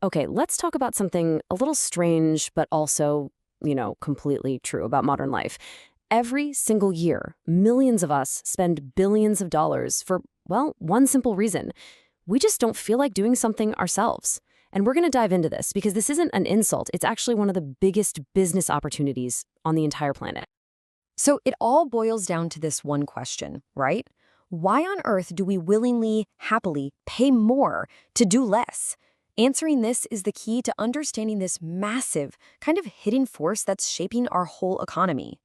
Okay, let's talk about something a little strange, but also, completely true about modern life. Every single year, millions of us spend billions of dollars for, well, one simple reason. We just don't feel like doing something ourselves. And we're going to dive into this because this isn't an insult. It's actually one of the biggest business opportunities on the entire planet. So it all boils down to this one question, right? Why on earth do we willingly, happily pay more to do less? Answering this is the key to understanding this massive, kind of hidden force that's shaping our whole economy.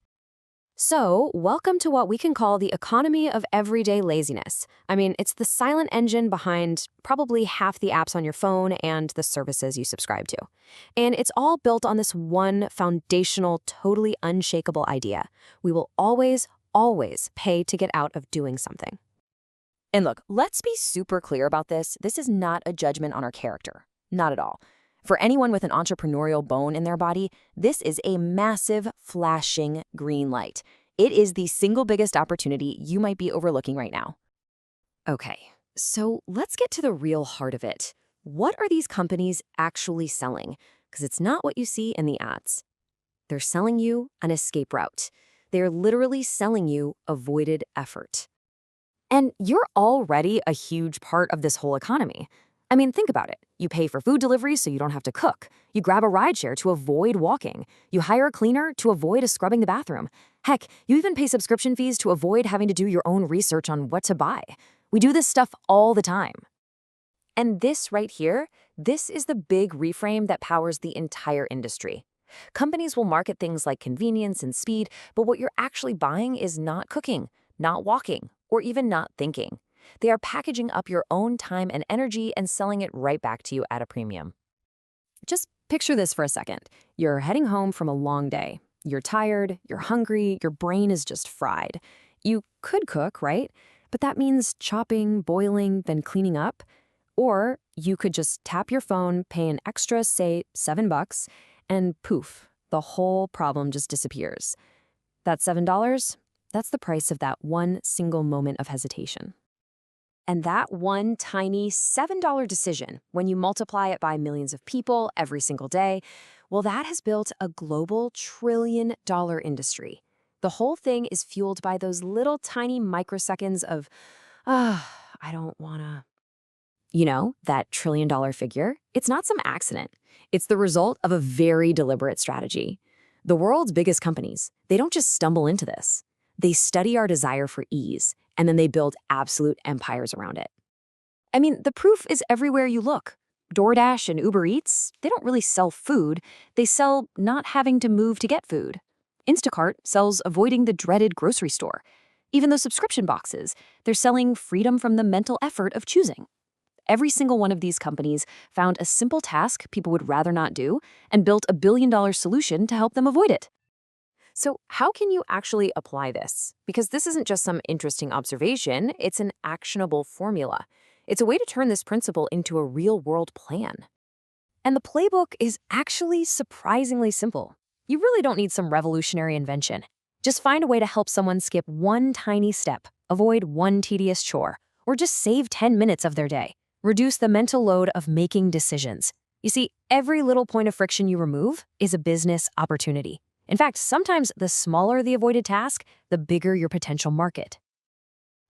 So, welcome to what we can call the economy of everyday laziness. I mean, it's the silent engine behind probably half the apps on your phone and the services you subscribe to. And it's all built on this one foundational, totally unshakable idea. We will always, always pay to get out of doing something. And look, let's be super clear about this. This is not a judgment on our character. Not at all. For anyone with an entrepreneurial bone in their body, this is a massive, flashing green light. It is the single biggest opportunity you might be overlooking right now. Okay, so let's get to the real heart of it. What are these companies actually selling? Because it's not what you see in the ads. They're selling you an escape route. They're literally selling you avoided effort. And you're already a huge part of this whole economy. I mean, think about it. You pay for food delivery so you don't have to cook. You grab a rideshare to avoid walking. You hire a cleaner to avoid scrubbing the bathroom. Heck, you even pay subscription fees to avoid having to do your own research on what to buy. We do this stuff all the time. And this right here, this is the big reframe that powers the entire industry. Companies will market things like convenience and speed, but what you're actually buying is not cooking, not walking, or even not thinking. They are packaging up your own time and energy and selling it right back to you at a premium. Just picture this for a second. You're heading home from a long day. You're tired, you're hungry, your brain is just fried. You could cook, right? But that means chopping, boiling, then cleaning up. Or you could just tap your phone, pay an extra, say, $7, and poof, the whole problem just disappears. That $7, that's the price of that one single moment of hesitation. And that one tiny $7 decision, when you multiply it by millions of people every single day, well, that has built a global trillion-dollar industry. The whole thing is fueled by those little tiny microseconds of, I don't wanna. That trillion-dollar figure? It's not some accident. It's the result of a very deliberate strategy. The world's biggest companies, they don't just stumble into this. They study our desire for ease, and then they build absolute empires around it. I mean, the proof is everywhere you look. DoorDash and Uber Eats, they don't really sell food. They sell not having to move to get food. Instacart sells avoiding the dreaded grocery store. Even those subscription boxes, they're selling freedom from the mental effort of choosing. Every single one of these companies found a simple task people would rather not do and built a billion-dollar solution to help them avoid it. So how can you actually apply this? Because this isn't just some interesting observation, it's an actionable formula. It's a way to turn this principle into a real-world plan. And the playbook is actually surprisingly simple. You really don't need some revolutionary invention. Just find a way to help someone skip one tiny step, avoid one tedious chore, or just save 10 minutes of their day. Reduce the mental load of making decisions. You see, every little point of friction you remove is a business opportunity. In fact, sometimes the smaller the avoided task, the bigger your potential market.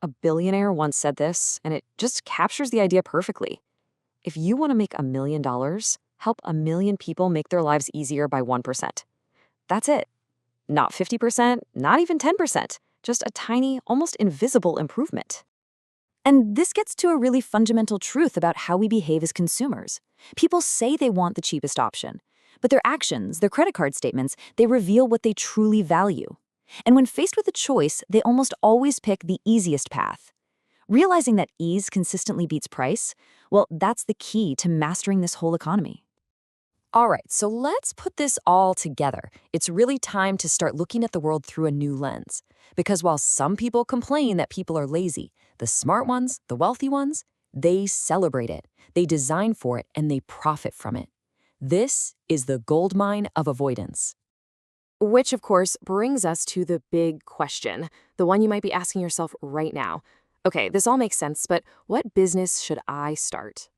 A billionaire once said this, and it just captures the idea perfectly. If you want to make $1 million, help 1 million people make their lives easier by 1%. That's it. Not 50%, not even 10%, just a tiny, almost invisible improvement. And this gets to a really fundamental truth about how we behave as consumers. People say they want the cheapest option, but their actions, their credit card statements, they reveal what they truly value. And when faced with a choice, they almost always pick the easiest path. Realizing that ease consistently beats price, well, that's the key to mastering this whole economy. All right, so let's put this all together. It's really time to start looking at the world through a new lens. Because while some people complain that people are lazy, the smart ones, the wealthy ones, they celebrate it, they design for it, and they profit from it. This is the gold mine of avoidance. Which, of course, brings us to the big question, the one you might be asking yourself right now. Okay, this all makes sense, but what business should I start?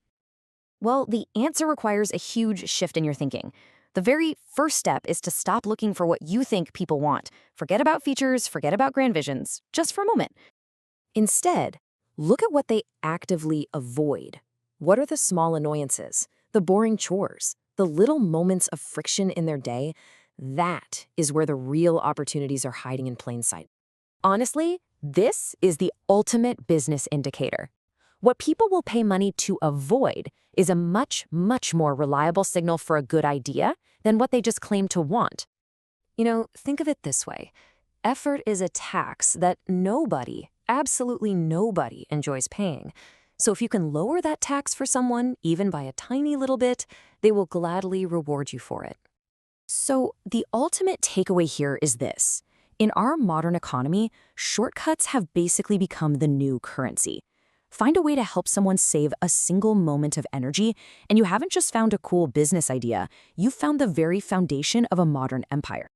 Well, the answer requires a huge shift in your thinking. The very first step is to stop looking for what you think people want. Forget about features, forget about grand visions, just for a moment. Instead, look at what they actively avoid. What are the small annoyances, the boring chores, the little moments of friction in their day? That is where the real opportunities are hiding in plain sight. Honestly, this is the ultimate business indicator. What people will pay money to avoid is a much, much more reliable signal for a good idea than what they just claim to want. Think of it this way. Effort is a tax that nobody, absolutely nobody, enjoys paying. So if you can lower that tax for someone, even by a tiny little bit, they will gladly reward you for it. So the ultimate takeaway here is this. In our modern economy, shortcuts have basically become the new currency. Find a way to help someone save a single moment of energy, and you haven't just found a cool business idea, you've found the very foundation of a modern empire.